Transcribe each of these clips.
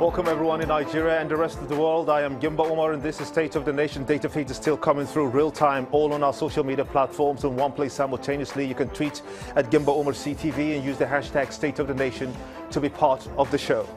Welcome everyone in Nigeria and the rest of the world. I am Gimba Omar and this is State of the Nation. Data feed is still coming through real time, all on our social media platforms in one place simultaneously. You can tweet at Gimba Omar CTV and use the hashtag State of the Nation to be part of the show.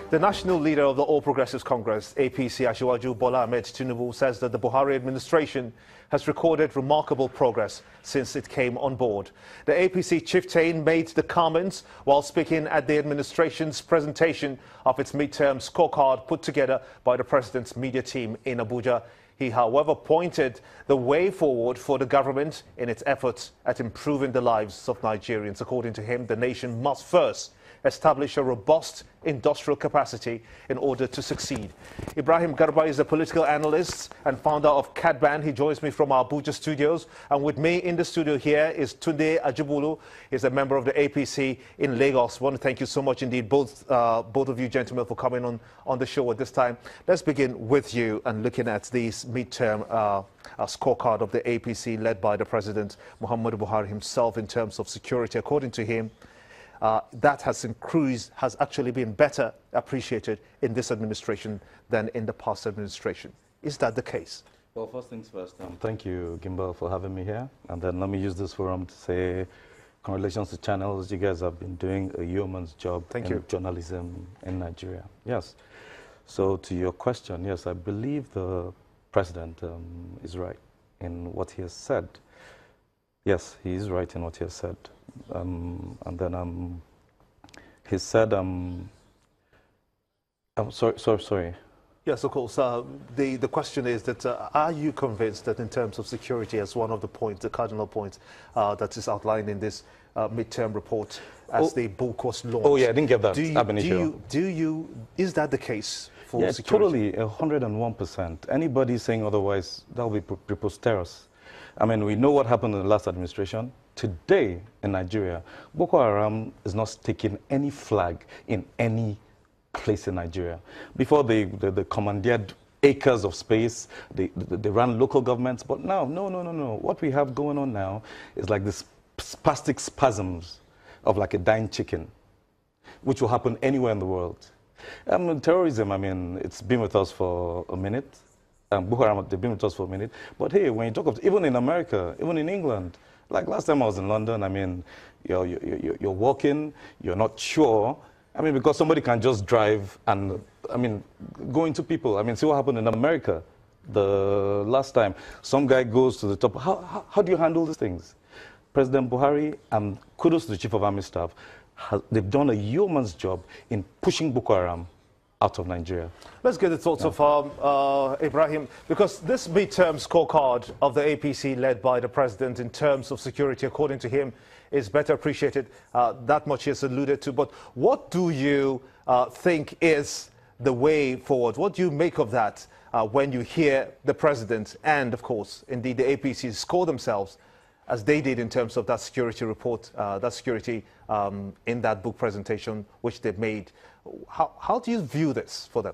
The national leader of the All Progressives Congress, APC, Asiwaju Bola Ahmed Tinubu, says that the Buhari administration has recorded remarkable progress since it came on board. The APC chieftain made the comments while speaking at the administration's presentation of its midterm scorecard put together by the president's media team in Abuja. He, however, pointed the way forward for the government in its efforts at improving the lives of Nigerians. According to him, the nation must first establish a robust industrial capacity in order to succeed. Ibrahim Garba is a political analyst and founder of Cadban. He joins me from our Abuja studios. And with me in the studio here is Tunde Ajibulu. He's a member of the APC in Lagos. I want to thank you so much indeed, both of you gentlemen, for coming on the show at this time. Let's begin with you and looking at this midterm scorecard of the APC led by the President, Muhammadu Buhari himself, in terms of security. According to him, that has actually been better appreciated in this administration than in the past administration. Is that the case? Well, first things first, thank you, Gimba, for having me here. And then let me use this forum to say congratulations to channels. You guys have been doing a yeoman's job in journalism in Nigeria. Yes. So to your question, yes, I believe the president is right in what he has said. Yes, he is right in what he has said. And then he said, I'm sorry. Yes, of course. The question is that are you convinced that in terms of security as one of the points, the cardinal points that is outlined in this midterm report as the book was launched? Oh, yeah, I didn't get that. Is that the case for security? Totally, 101%. Anybody saying otherwise, that will be preposterous. I mean, we know what happened in the last administration. Today in Nigeria, Boko Haram is not taking any flag in any place in Nigeria. Before they commandeered acres of space, they ran local governments, but now, no. What we have going on now is like this spastic spasms of like a dying chicken, which will happen anywhere in the world. Terrorism, I mean, it's been with us for a minute. Boko Haram, they've been with us for a minute. But hey, when you talk of, even in America, even in England, like last time I was in London, I mean, you're walking, you're not sure. I mean, because somebody can just drive and, I mean, go into people. I mean, see what happened in America the last time. Some guy goes to the top. How do you handle these things? President Buhari, and kudos to the Chief of Army Staff, they've done a yeoman's job in pushing Boko Haram out of Nigeria. Let's get the thoughts of Ibrahim, because this midterm scorecard of the APC led by the president in terms of security, according to him, is better appreciated. That much he has alluded to. But what do you think is the way forward? What do you make of that when you hear the president and, of course, indeed the APC score themselves as they did in terms of that security report, that security in that book presentation which they made? How do you view this for them?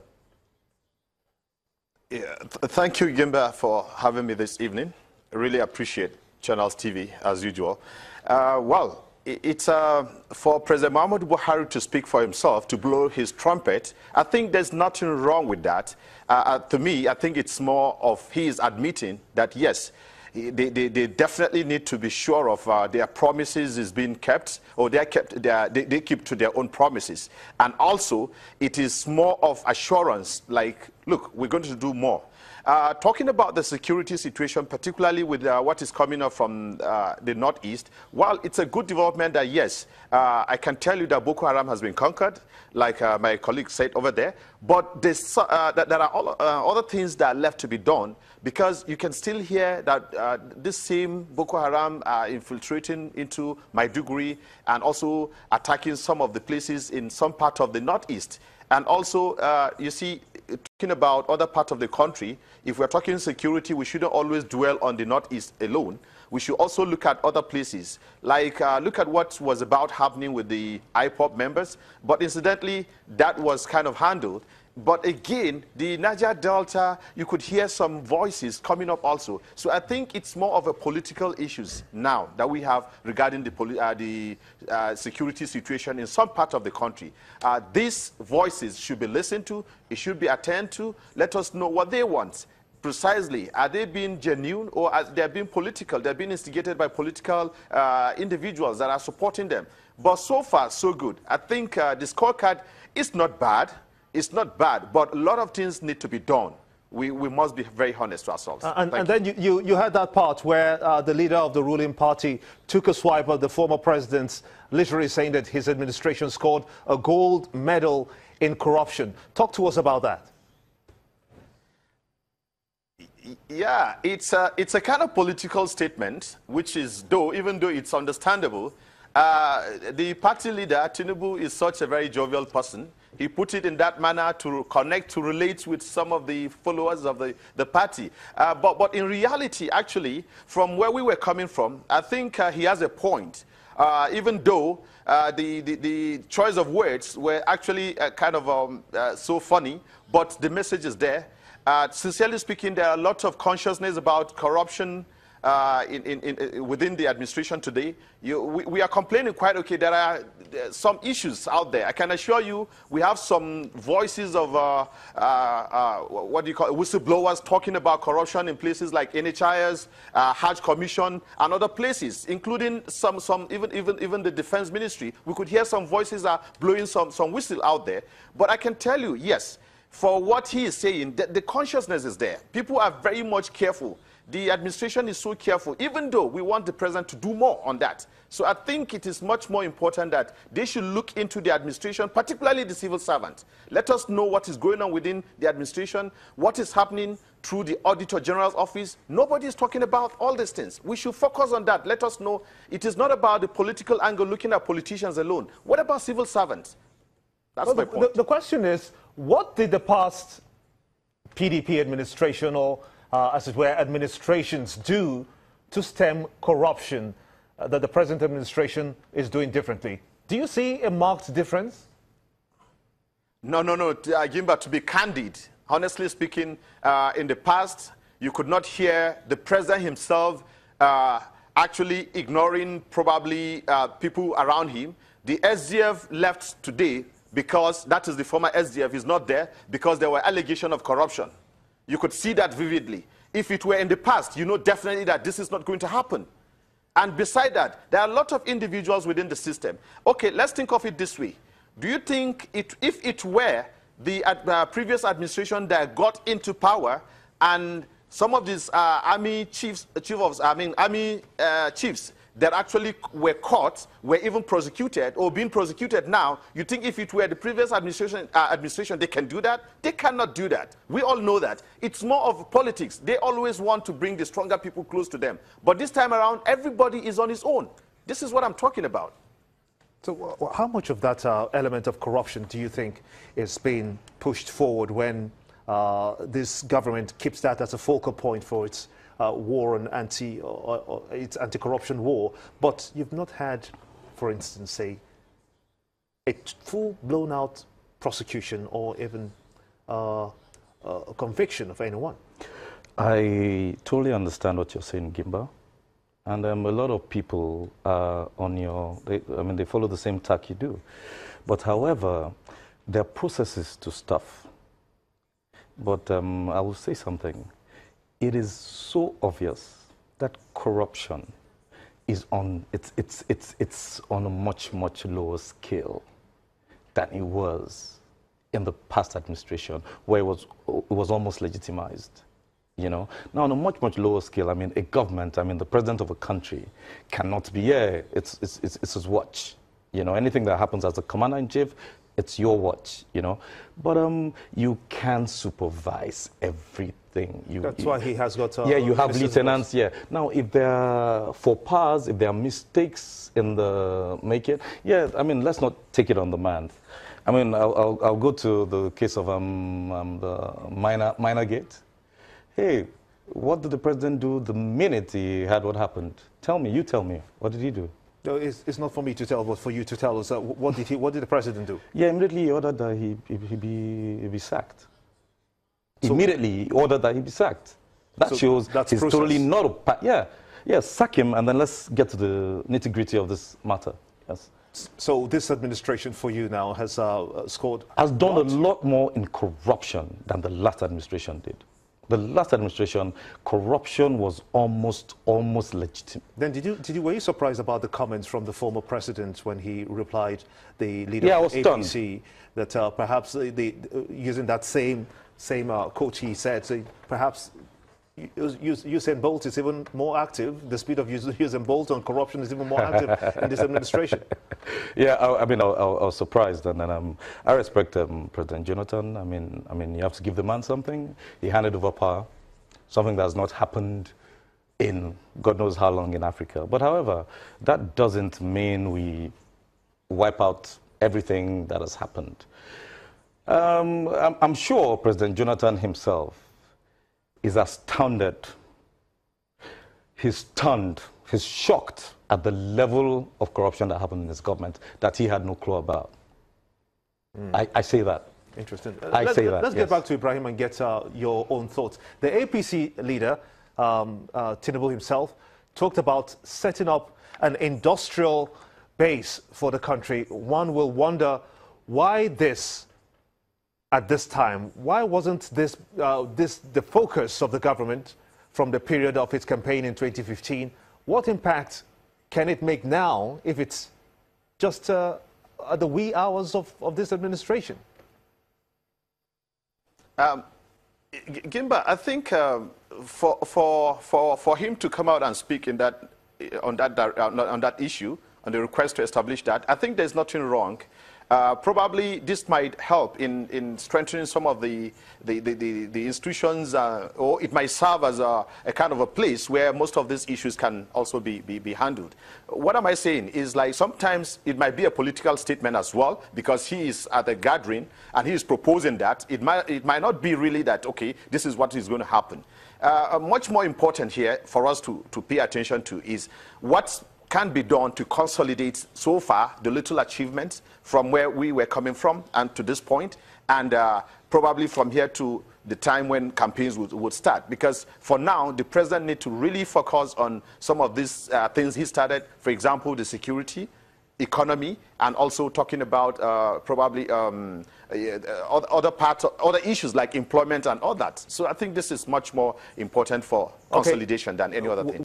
Yeah, thank you, Gimba, for having me this evening. I really appreciate Channels TV, as usual. Well, it's for President Muhammadu Buhari to speak for himself, to blow his trumpet. I think there's nothing wrong with that. To me, I think it's more of he is admitting that, yes, they definitely need to be sure of their promises is being kept, or they keep to their own promises. And also, it is more of assurance, like, look, we're going to do more. Talking about the security situation, particularly with what is coming up from the northeast, while it's a good development that, yes, I can tell you that Boko Haram has been conquered, like my colleague said over there, but there are other things that are left to be done, because you can still hear that this same Boko Haram are infiltrating into Maiduguri and also attacking some of the places in some part of the northeast. And also, you see, talking about other parts of the country, if we're talking security, we shouldn't always dwell on the northeast alone. We should also look at other places, like look at what was about happening with the IPOP members. But incidentally, that was kind of handled But again, the Niger Delta, you could hear some voices coming up also. So I think it's more of a political issues now that we have regarding the security situation in some part of the country. These voices should be listened to. It should be attended to. Let us know what they want. Precisely, are they being genuine or are they being political? They're being instigated by political individuals that are supporting them. But so far, so good. I think the scorecard is not bad. It's not bad, but a lot of things need to be done. We must be very honest to ourselves. And then you had that part where the leader of the ruling party took a swipe at the former president, literally saying that his administration scored a gold medal in corruption. Talk to us about that. Yeah, it's a kind of political statement, which is, even though it's understandable, the party leader, Tinubu, is such a very jovial person. He put it in that manner to connect, to relate with some of the followers of the party. But in reality, actually, from where we were coming from, I think he has a point. Even though the choice of words were actually kind of so funny, but the message is there. Sincerely speaking, there are a lot of consciousness about corruption within the administration today. We are complaining quite okay. There are some issues out there. I can assure you we have some voices of, what do you call it, whistleblowers talking about corruption in places like NHIS, Hajj Commission, and other places, including even the Defense Ministry. We could hear some voices are blowing some whistle out there. But I can tell you, yes, for what he is saying, the consciousness is there. People are very much careful. The administration is so careful, even though we want the president to do more on that. So I think it is much more important that they should look into the administration, particularly the civil servants. Let us know what is going on within the administration, what is happening through the Auditor General's office. Nobody is talking about all these things. We should focus on that. Let us know it is not about the political angle looking at politicians alone. What about civil servants? That's my point. The question is, what did the past PDP administration or as it were, administrations do to stem corruption that the present administration is doing differently? Do you see a marked difference? No, Gimba, to be candid, honestly speaking, in the past, you could not hear the president himself actually ignoring probably people around him. The SDF left today because that is the former SDF is not there because there were allegations of corruption. You could see that vividly. If it were in the past, you know definitely that this is not going to happen. And beside that, there are a lot of individuals within the system. Okay, let's think of it this way. Do you think if it were the previous administration that got into power and some of these army chiefs that actually were caught, were even prosecuted or being prosecuted now, you think if it were the previous administration, they can do that? They cannot do that. We all know that. It's more of politics. They always want to bring the stronger people close to them. But this time around, everybody is on his own. This is what I'm talking about. So how much of that element of corruption do you think is being pushed forward when this government keeps that as a focal point for its war on its anti-corruption war, but you've not had, for instance, say, a full blown-out prosecution or even a conviction of anyone? I totally understand what you're saying, Gimba, and a lot of people they follow the same tack you do, but however, there are processes to stuff. But I will say something. It is so obvious that corruption is on it's on a much lower scale than it was in the past administration, where it was almost legitimized. You know, now on a much lower scale. I mean, a government. The president of a country cannot be. Yeah, it's his watch. You know, anything that happens as a commander-in-chief, it's your watch, you know. But you can supervise everything. That's why he has got... yeah, you have lieutenants, yeah. Now, if there are faux pas, if there are mistakes in the making, yeah, let's not take it on the man. I'll go to the case of the minor gate. Hey, what did the president do the minute he had what happened? Tell me, you tell me. What did he do? No, it's not for me to tell, but for you to tell us. What did the president do? Yeah, immediately he ordered that he be sacked. So, immediately he ordered that he be sacked. That shows he's totally not a... Yeah, sack him, and then let's get to the nitty-gritty of this matter. Yes. So this administration for you now has scored... Has done a lot more in corruption than the last administration did. The last administration, corruption was almost legitimate. Then were you surprised about the comments from the former president when he replied, the leader of the APC, that perhaps using that same quote he said, perhaps Usain Bolt is even more active. The speed of Usain Bolt on corruption is even more active in this administration. Yeah, I was surprised, and then I respect President Jonathan. I mean, you have to give the man something. He handed over power, something that has not happened in God knows how long in Africa. But however, that doesn't mean we wipe out everything that has happened. I'm sure President Jonathan himself is astounded. He's stunned. He's shocked at the level of corruption that happened in his government that he had no clue about. I say that. Interesting. Let's get back to Ibrahim and get your own thoughts. The APC leader, Tinubu himself, talked about setting up an industrial base for the country. One will wonder why this at this time. Why wasn't this the focus of the government from the period of its campaign in 2015? What impact can it make now if it's just at the wee hours of this administration? Gimba, I think for him to come out and speak in on that issue, on the request to establish that, I think there's nothing wrong. Probably this might help in strengthening some of the institutions, or it might serve as a kind of a place where most of these issues can also be handled. What am I saying is, like, sometimes it might be a political statement as well, because he is at a gathering and he is proposing that. It might not be really that, okay, this is what is going to happen. Much more important here for us to pay attention to is what can be done to consolidate so far the little achievements from where we were coming from and to this point, and probably from here to the time when campaigns would start. Because for now, the president needs to really focus on some of these things he started, for example, the security, economy, and also talking about probably other issues like employment and all that. So I think this is much more important for consolidation than any other thing.